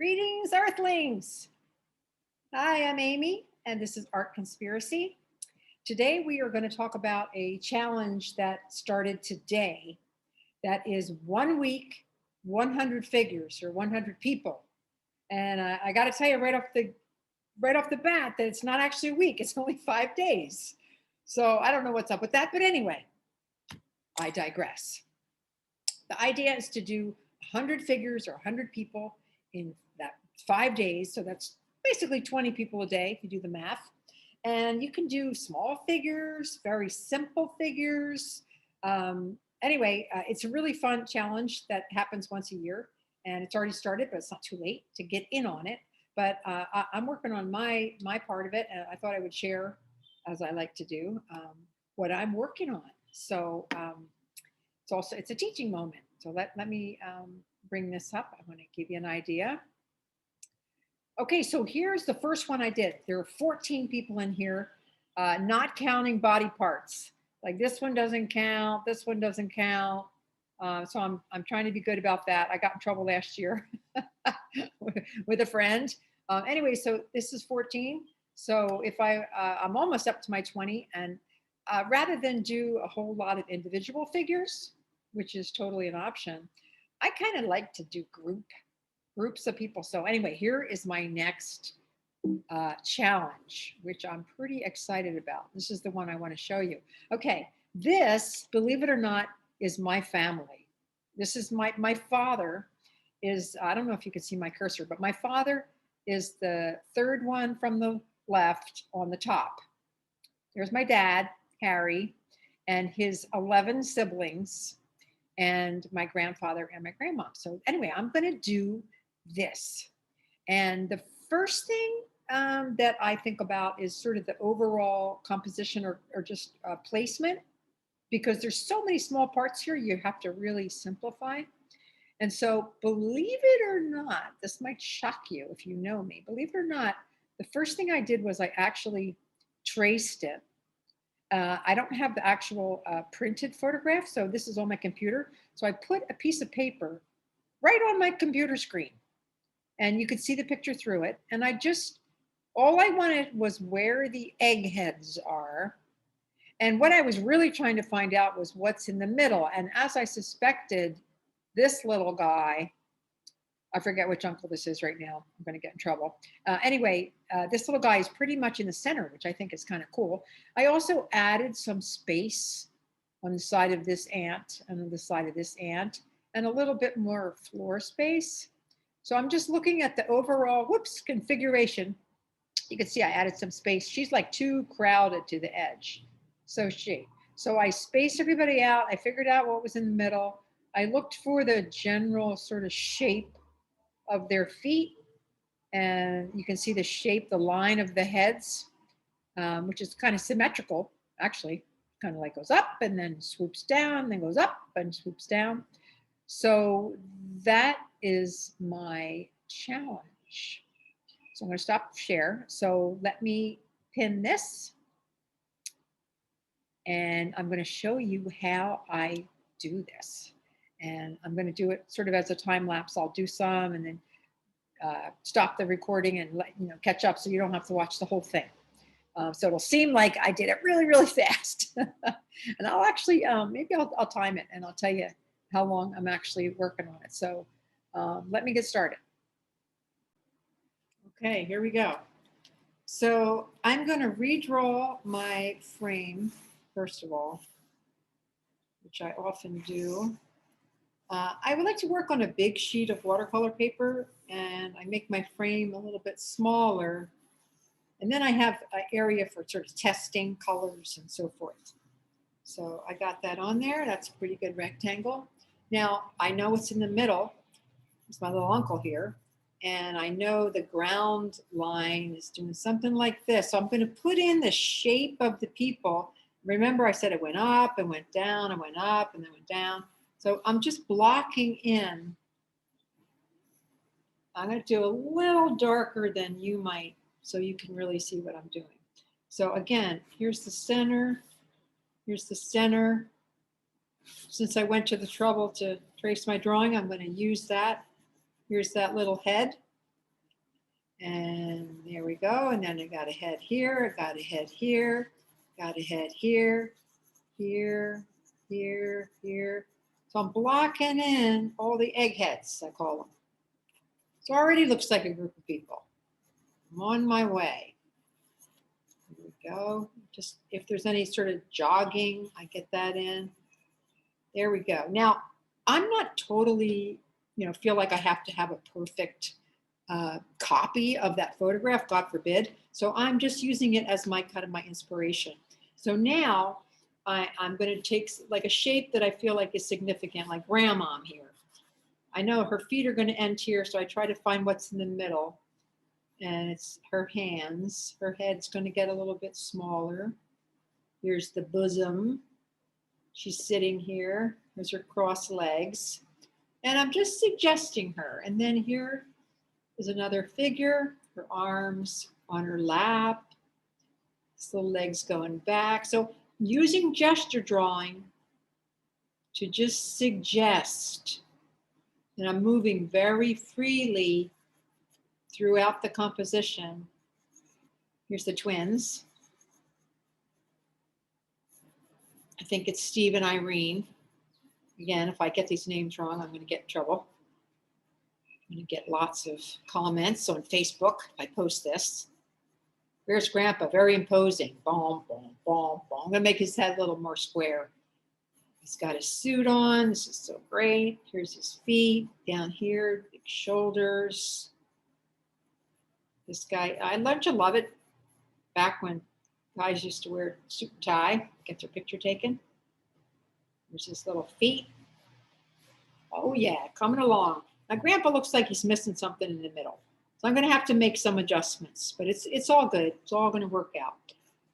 Greetings, Earthlings. Hi, I'm Amy, and this is Art Conspiracy. Today, we are going to talk about a challenge that started today that is 1 week, 100 figures or 100 people. And I got to tell you right off the bat that it's not actually a week, it's only 5 days. So I don't know what's up with that. But anyway, I digress. The idea is to do 100 figures or 100 people in that 5 days. So that's basically 20 people a day if you do the math. And you can do small figures, very simple figures. It's a really fun challenge that happens once a year. And it's already started, but it's not too late to get in on it. But I'm working on my part of it. And I thought I would share, as I like to do, what I'm working on. So it's a teaching moment. So let me bring this up. I want to give you an idea. Okay, so here's the first one I did. There are 14 people in here, not counting body parts. Like this one doesn't count. This one doesn't count. So I'm trying to be good about that. I got in trouble last year with a friend. Anyway, so this is 14. So if I'm almost up to my 20, and rather than do a whole lot of individual figures, which is totally an option, I kind of like to do groups of people. So anyway, here is my next challenge, which I'm pretty excited about. This is the one I want to show you. Okay, this, believe it or not, is my family. This is my father is, I don't know if you can see my cursor, but my father is the third one from the left on the top. There's my dad, Harry, and his 11 siblings, and my grandfather and my grandma. So anyway, I'm going to do this. And the first thing that I think about is sort of the overall composition or just placement, because there's so many small parts here, you have to really simplify. And so believe it or not, this might shock you if you know me, believe it or not, the first thing I did was I actually traced it. I don't have the actual printed photograph, so this is on my computer. So I put a piece of paper right on my computer screen, and you could see the picture through it. And all I wanted was where the eggheads are. And what I was really trying to find out was what's in the middle. And as I suspected, this little guy, I forget which uncle this is right now. I'm going to get in trouble. This little guy is pretty much in the center, which I think is kind of cool. I also added some space on the side of this ant and on the side of this ant, and a little bit more floor space. So I'm just looking at the overall, configuration. You can see I added some space. She's like too crowded to the edge. So I spaced everybody out. I figured out what was in the middle. I looked for the general sort of shape of their feet, and you can see the shape, the line of the heads, which is kind of symmetrical, actually, kind of like goes up and then swoops down, then goes up and swoops down. So that is my challenge. So I'm going to stop share. So let me pin this, and I'm going to show you how I do this. And I'm going to do it sort of as a time lapse. I'll do some and then stop the recording and catch up, so you don't have to watch the whole thing. So it'll seem like I did it really, really fast. And I'll actually, maybe I'll time it and I'll tell you how long I'm actually working on it. So let me get started. Okay, here we go. So I'm going to redraw my frame, first of all, which I often do. I would like to work on a big sheet of watercolor paper, and I make my frame a little bit smaller. And then I have an area for sort of testing colors and so forth. So I got that on there. That's a pretty good rectangle. Now I know what's in the middle. It's my little uncle here. And I know the ground line is doing something like this. So I'm going to put in the shape of the people. Remember, I said it went up and went down and went up and then went down. So I'm just blocking in. I'm going to do a little darker than you might, so you can really see what I'm doing. So again, here's the center. Here's the center. Since I went to the trouble to trace my drawing, I'm going to use that. Here's that little head. And there we go. And then I got a head here, I got a head here, got a head here, here, here, here. So I'm blocking in all the eggheads, I call them. So already looks like a group of people. I'm on my way. Here we go. Just if there's any sort of jogging, I get that in. There we go. Now, I'm not totally, feel like I have to have a perfect copy of that photograph, God forbid. So I'm just using it as my kind of my inspiration. So now I'm going to take like a shape that I feel like is significant, like grandma here. I know her feet are going to end here, so I try to find what's in the middle. And it's her hands. Her head's going to get a little bit smaller. Here's the bosom. She's sitting here. There's her crossed legs. And I'm just suggesting her. And then here is another figure, her arms on her lap, his little legs going back. So using gesture drawing to just suggest, and I'm moving very freely throughout the composition. Here's the twins. I think it's Steve and Irene. Again, if I get these names wrong, I'm going to get in trouble. I'm going to get lots of comments on Facebook if I post this. Here's Grandpa, very imposing. Boom, boom, boom, boom. I'm going to make his head a little more square. He's got his suit on. This is so great. Here's his feet down here, big shoulders. This guy, I learned to love it back when guys used to wear suit and tie, get their picture taken. There's his little feet. Oh yeah, coming along. Now Grandpa looks like he's missing something in the middle. So I'm going to have to make some adjustments, but it's all good. It's all going to work out.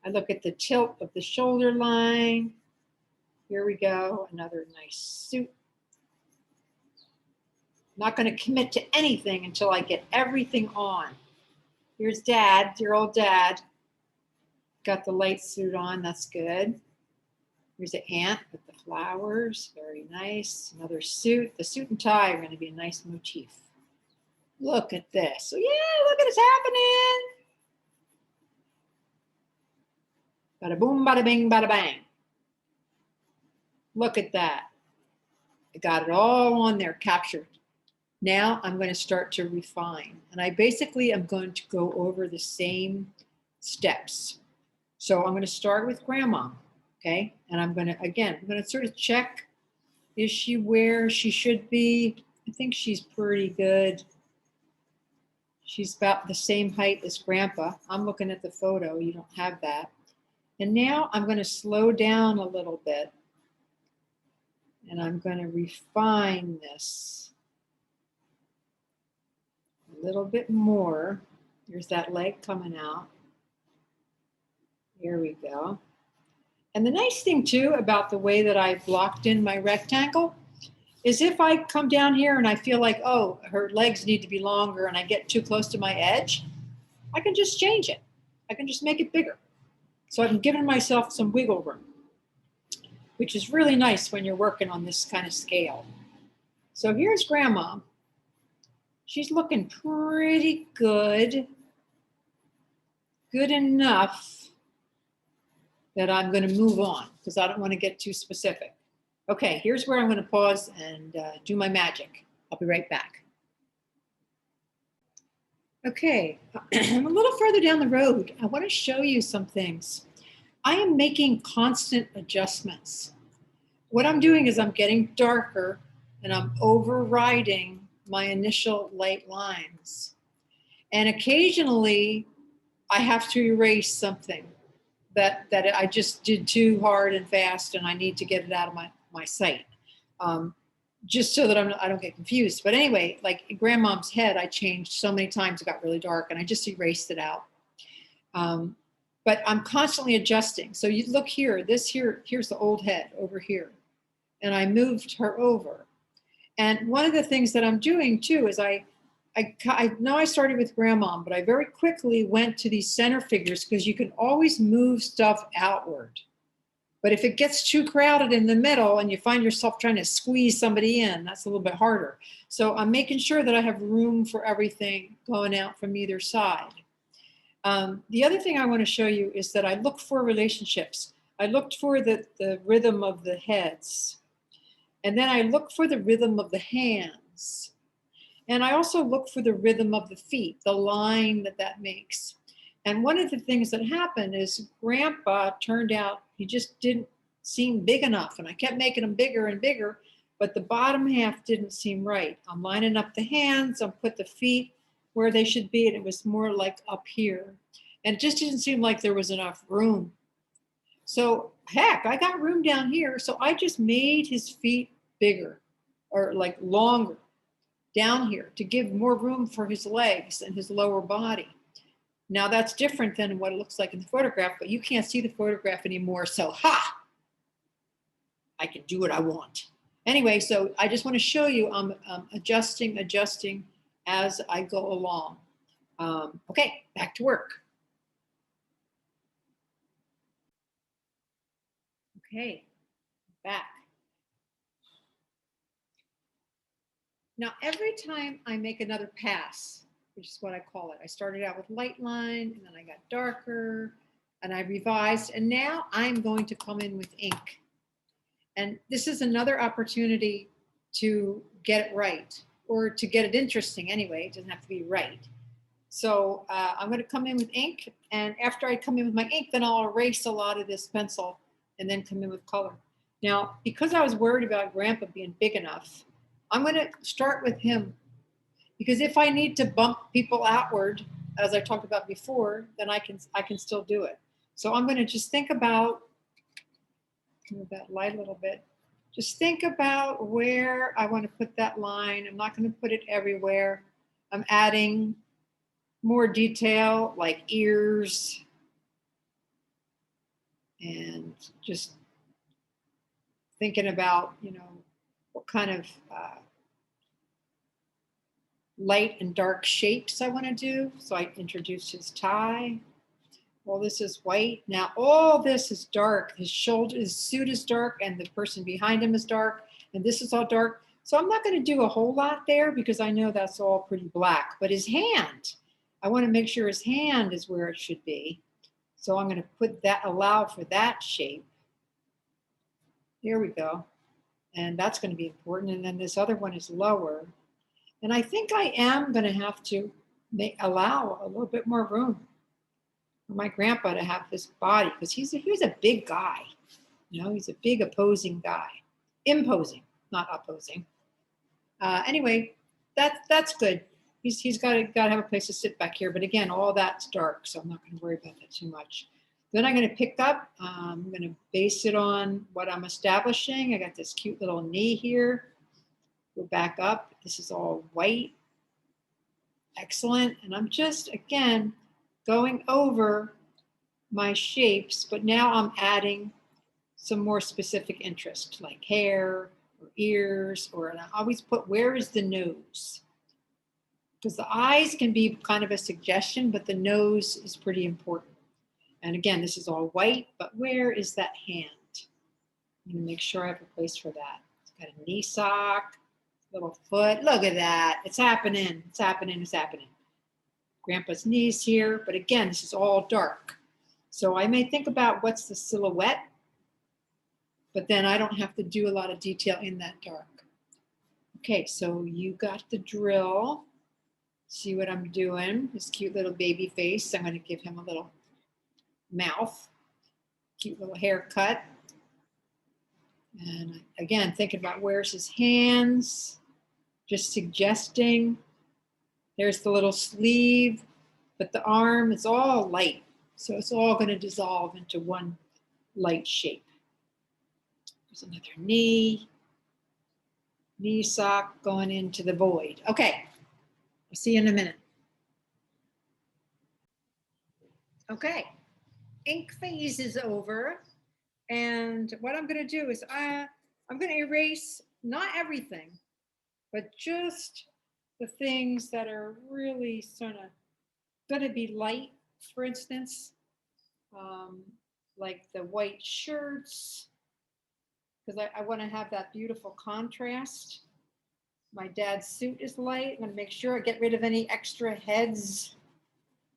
I look at the tilt of the shoulder line. Here we go, another nice suit. I'm not going to commit to anything until I get everything on. Here's Dad, dear old Dad. Got the light suit on, that's good. Here's an aunt with the flowers, very nice. Another suit. The suit and tie are going to be a nice motif. Look at this. So yeah, look at it's happening. Bada boom, bada bing, bada bang. Look at that. I got it all on there, captured. Now I'm going to start to refine. And I basically am going to go over the same steps. So I'm going to start with Grandma, okay? And I'm going to sort of check, is she where she should be? I think she's pretty good. She's about the same height as Grandpa. I'm looking at the photo, you don't have that. And now I'm going to slow down a little bit. And I'm going to refine this a little bit more. There's that leg coming out. Here we go. And the nice thing too about the way that I've blocked in my rectangle is if I come down here and I feel like, oh, her legs need to be longer and I get too close to my edge, I can just change it. I can just make it bigger. So I'm giving myself some wiggle room, which is really nice when you're working on this kind of scale. So here's Grandma. She's looking pretty good. Good enough that I'm going to move on because I don't want to get too specific. Okay, here's where I'm going to pause and do my magic. I'll be right back. Okay, I'm a little further down the road. I want to show you some things. I am making constant adjustments. What I'm doing is I'm getting darker and I'm overriding my initial light lines. And occasionally I have to erase something that I just did too hard and fast and I need to get it out of my sight. Just so that I don't get confused. But anyway, like Grandmom's head, I changed so many times, it got really dark and I just erased it out. But I'm constantly adjusting. So you look here, here's the old head over here. And I moved her over. And one of the things that I'm doing too is I know I started with Grandma, but I very quickly went to these center figures because you can always move stuff outward. But if it gets too crowded in the middle and you find yourself trying to squeeze somebody in, that's a little bit harder. So I'm making sure that I have room for everything going out from either side. The other thing I want to show you is that I look for relationships. I looked for the rhythm of the heads. And then I look for the rhythm of the hands. And I also look for the rhythm of the feet, the line that that makes. And one of the things that happened is Grandpa turned out, he just didn't seem big enough. And I kept making him bigger and bigger, but the bottom half didn't seem right. I'm lining up the hands, I'll put the feet where they should be, and it was more like up here. And it just didn't seem like there was enough room. So heck, I got room down here. So I just made his feet bigger or like longer down here to give more room for his legs and his lower body. Now that's different than what it looks like in the photograph, but you can't see the photograph anymore. So I can do what I want. Anyway, so I just want to show you I'm adjusting as I go along. Okay, back to work. Okay, back. Now, every time I make another pass, which is what I call it, I started out with light line and then I got darker and I revised, and now I'm going to come in with ink. And this is another opportunity to get it right, or to get it interesting anyway. It doesn't have to be right. So I'm going to come in with ink, and after I come in with my ink, then I'll erase a lot of this pencil and then come in with color. Now, because I was worried about Grandpa being big enough, I'm going to start with him, because if I need to bump people outward, as I talked about before, then I can still do it. So I'm going to just think about, move that light a little bit. Just think about where I want to put that line. I'm not going to put it everywhere. I'm adding more detail like ears and just thinking about, what kind of light and dark shapes I want to do. So I introduced his tie. All this is white. Now all this is dark. His shoulder, his suit is dark, and the person behind him is dark, and this is all dark. So I'm not going to do a whole lot there because I know that's all pretty black. But his hand, I want to make sure his hand is where it should be. So I'm going to put that, allow for that shape. Here we go. And that's going to be important. And then this other one is lower. And I think I am going to have to allow a little bit more room for my grandpa to have this body, because he was a big guy. He's a big opposing guy. Imposing, not opposing. Anyway, that's good. He's got to have a place to sit back here. But again, all that's dark, so I'm not going to worry about that too much. Then I'm going to pick up, I'm going to base it on what I'm establishing. I got this cute little knee here. Go back up. This is all white. Excellent. And I'm just, again, going over my shapes, but now I'm adding some more specific interest, like hair or ears, and I always put, where is the nose? Because the eyes can be kind of a suggestion, but the nose is pretty important. And again, this is all white, but where is that hand? I'm going to make sure I have a place for that. It's got a knee sock, little foot. Look at that. It's happening. It's happening. It's happening. Grandpa's knees here, but again, this is all dark. So I may think about what's the silhouette, but then I don't have to do a lot of detail in that dark. Okay, so you got the drill. See what I'm doing? This cute little baby face. I'm going to give him a little mouth, cute little haircut. And again, thinking about where's his hands, just suggesting. There's the little sleeve, but the arm is all light. So it's all going to dissolve into one light shape. There's another knee sock going into the void. Okay, I'll see you in a minute. Okay, ink phase is over. And what I'm going to do is I'm going to erase not everything, but just the things that are really sort of going to be light, for instance. like the white shirts, because I want to have that beautiful contrast. My dad's suit is light. I'm going to make sure I get rid of any extra heads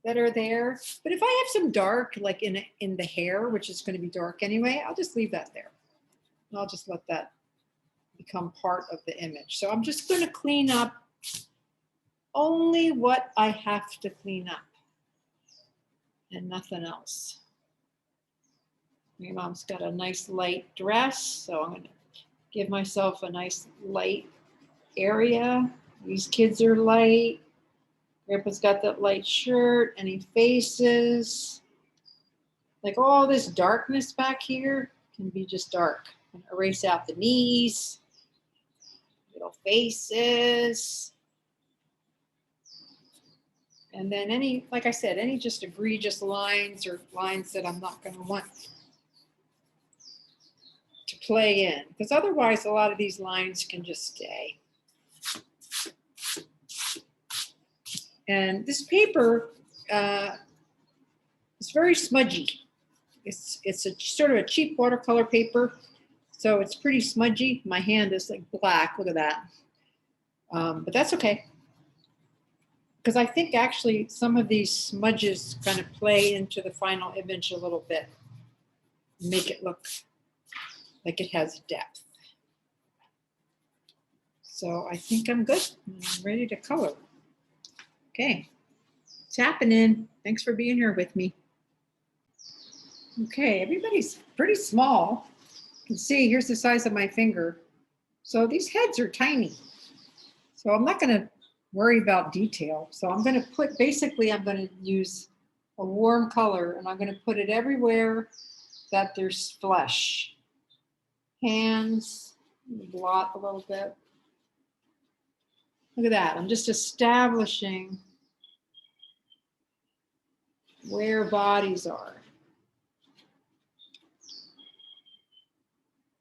that are there. But if I have some dark, like in the hair, which is going to be dark anyway, I'll just leave that there. And I'll just let that become part of the image. So I'm just going to clean up only what I have to clean up and nothing else. My mom's got a nice light dress, so I'm going to give myself a nice light area. These kids are light. Grandpa's got that light shirt. Any faces? Like all this darkness back here can be just dark. Erase out the knees, little faces. And then any, like I said, any just egregious lines or lines that I'm not going to want to play in. Because otherwise, a lot of these lines can just stay. And this paper is very smudgy. It's a sort of a cheap watercolor paper, so it's pretty smudgy. My hand is like black. Look at that. But that's okay, because I think actually some of these smudges kind of play into the final image a little bit, make it look like it has depth. So I think I'm good. I'm ready to color. Okay, it's happening. Thanks for being here with me. Okay, everybody's pretty small. You can see here's the size of my finger. So these heads are tiny. So I'm not going to worry about detail. So I'm going to put, basically I'm going to use a warm color and I'm going to put it everywhere that there's flesh. Hands, blot a little bit. Look at that. I'm just establishing where bodies are.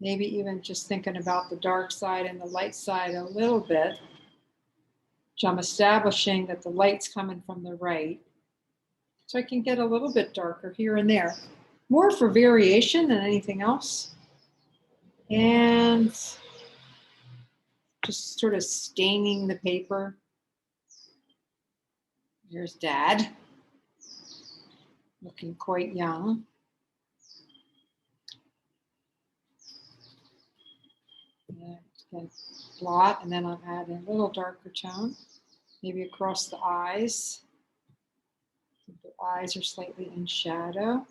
Maybe even just thinking about the dark side and the light side a little bit. So I'm establishing that the light's coming from the right. So I can get a little bit darker here and there. More for variation than anything else. And just sort of staining the paper. Here's Dad, looking quite young. And blot, and then I'll add a little darker tone, maybe across the eyes. The eyes are slightly in shadow.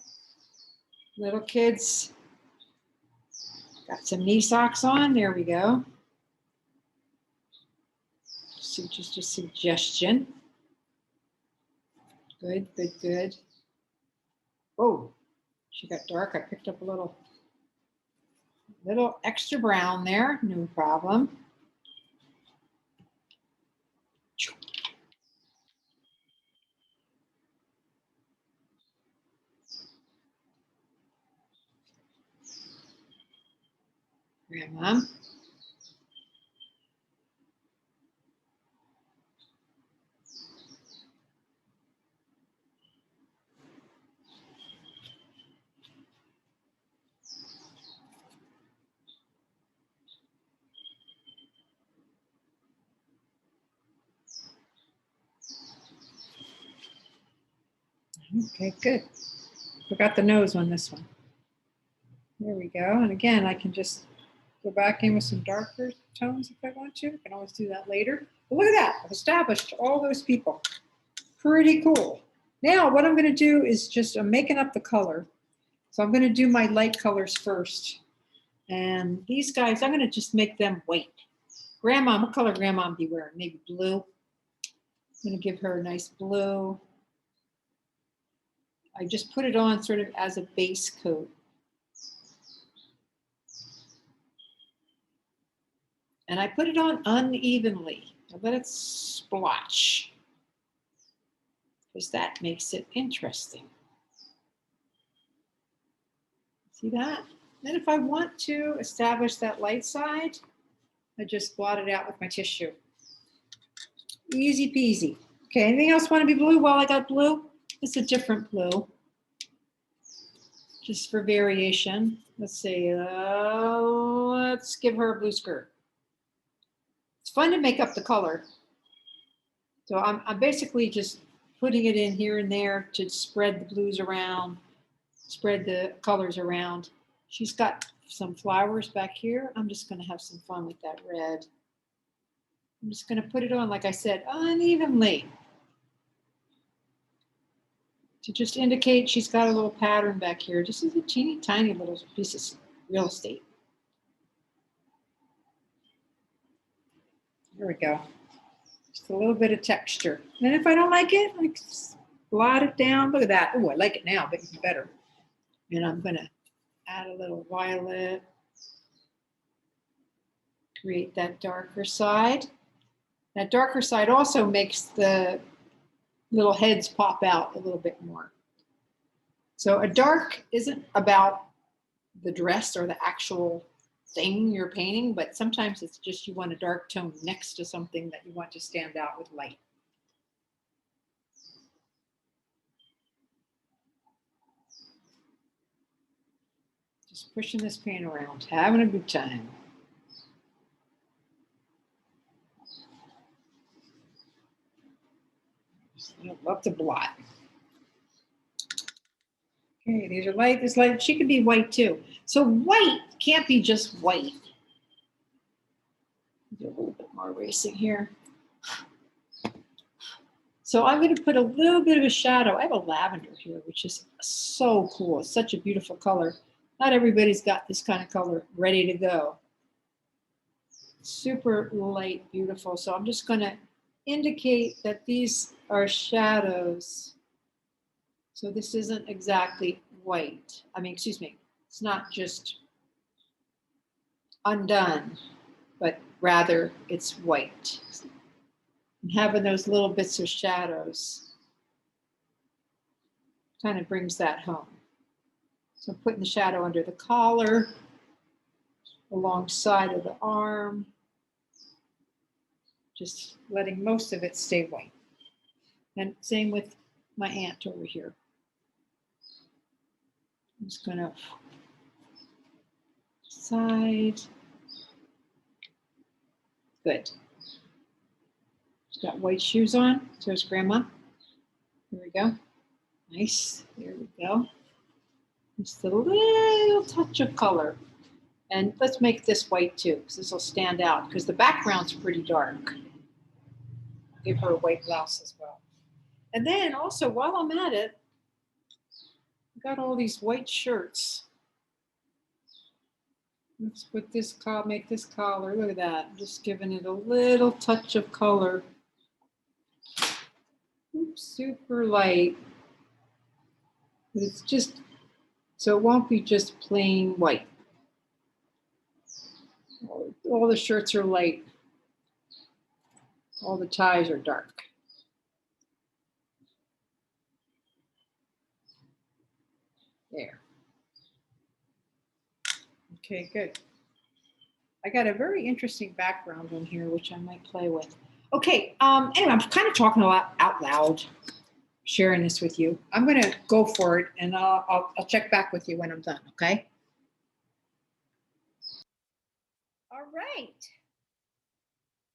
Little kids, got some knee socks on. There we go. So just a suggestion. Good, good, good. Oh, she got dark. I picked up a little extra brown there. No problem. Grandma. Okay, good. Forgot the nose on this one. There we go. And again, I can just go back in with some darker tones if I want to. I can always do that later. But look at that. I've established all those people. Pretty cool. Now what I'm going to do is just, I'm making up the color. So I'm going to do my light colors first. And these guys, I'm going to just make them white. Grandma, what color Grandma be wearing? Maybe blue. I'm going to give her a nice blue. I just put it on sort of as a base coat. And I put it on unevenly. I let it splotch, because that makes it interesting. See that? Then if I want to establish that light side, I just blot it out with my tissue. Easy peasy. Okay, anything else want to be blue while I got blue? It's a different blue. just for variation. Let's see, let's give her a blue skirt. It's fun to make up the color. So I'm basically just putting it in here and there to spread the blues around, spread the colors around. She's got some flowers back here. I'm just going to have some fun with that red. I'm just going to put it on, like I said, unevenly to just indicate she's got a little pattern back here. Just as a teeny tiny little piece of real estate. There we go. Just a little bit of texture. And if I don't like it, I just blot it down. Look at that. Oh, I like it now, but even better. And I'm going to add a little violet. Create that darker side. That darker side also makes the little heads pop out a little bit more. So a dark isn't about the dress or the actual thing you're painting, but sometimes it's just you want a dark tone next to something that you want to stand out with light. Just pushing this paint around, having a good time. I love to blot. Okay, these are light. This light, she could be white too. So white can't be just white. Do a little bit more erasing here. So I'm going to put a little bit of a shadow. I have a lavender here, which is so cool. It's such a beautiful color. Not everybody's got this kind of color ready to go. Super light, beautiful. So I'm just going to indicate that these are shadows. So this isn't exactly white. I mean, excuse me, it's not just undone, but rather it's white. And having those little bits of shadows kind of brings that home. So putting the shadow under the collar, alongside of the arm, just letting most of it stay white. And same with my ant over here. I'm just going to side. Good. She's got white shoes on. So is Grandma. There we go. Nice. There we go. Just a little touch of color. And let's make this white too, because this will stand out, because the background's pretty dark. I'll give her a white blouse as well. And then also, while I'm at it, I've got all these white shirts. Let's put this collar, make this collar. Look at that. I'm just giving it a little touch of color. Oops, super light. But it's just, so it won't be just plain white. All the shirts are light. All the ties are dark. There. Okay, good. I got a very interesting background on here, which I might play with. Okay, anyway, I'm kind of talking a lot out loud, sharing this with you. I'm going to go for it, and I'll check back with you when I'm done, okay? All right.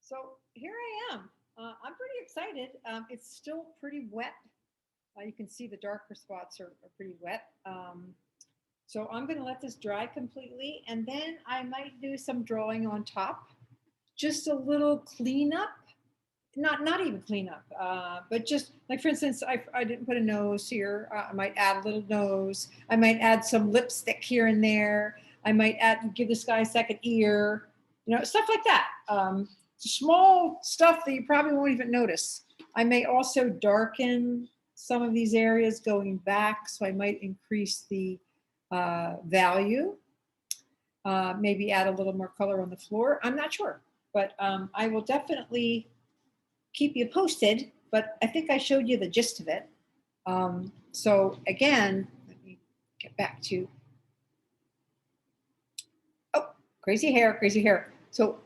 So here I am. I'm pretty excited. It's still pretty wet. You can see the darker spots are pretty wet. So I'm going to let this dry completely, and then I might do some drawing on top. Just a little cleanup. Not even cleanup, but just like, for instance, I didn't put a nose here. I might add a little nose. I might add some lipstick here and there. I might give this guy a second ear, stuff like that. Small stuff that you probably won't even notice. I may also darken some of these areas going back, so I might increase the value. Maybe add a little more color on the floor. I'm not sure, but I will definitely keep you posted, but I think I showed you the gist of it. So again, let me get back to, crazy hair. So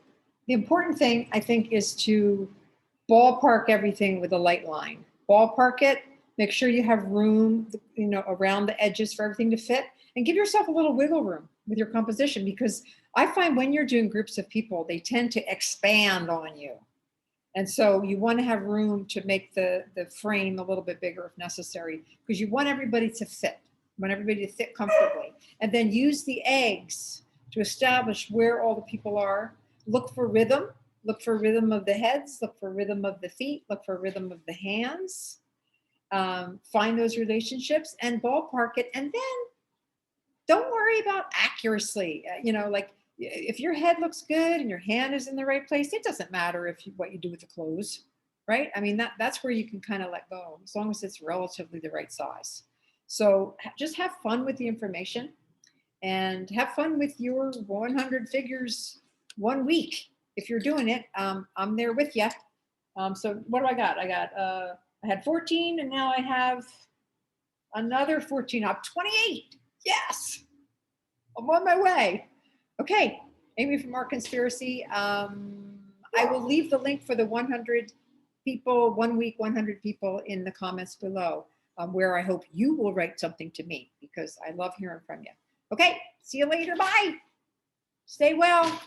the important thing, I think, is to ballpark everything with a light line. Ballpark it, make sure you have room, around the edges for everything to fit. and give yourself a little wiggle room with your composition, because I find when you're doing groups of people, they tend to expand on you. And so you want to have room to make the frame a little bit bigger if necessary, because you want everybody to fit. You want everybody to fit comfortably. And then use the eggs to establish where all the people are. Look for rhythm. Look for rhythm of the heads. Look for rhythm of the feet. Look for rhythm of the hands. Find those relationships and ballpark it. And then don't worry about accuracy. Like if your head looks good and your hand is in the right place, it doesn't matter what you do with the clothes, right? I mean, that's where you can kind of let go, as long as it's relatively the right size. So just have fun with the information and have fun with your 100 figures 1 week. If you're doing it, I'm there with you. So what do I got? I had 14 and now I have another 14. I'm 28. Yes, I'm on my way. Okay, Amy from Art Conspiracy. I will leave the link for the 100 people, 1 week, 100 people in the comments below, where I hope you will write something to me, because I love hearing from you. Okay, see you later. Bye. Stay well.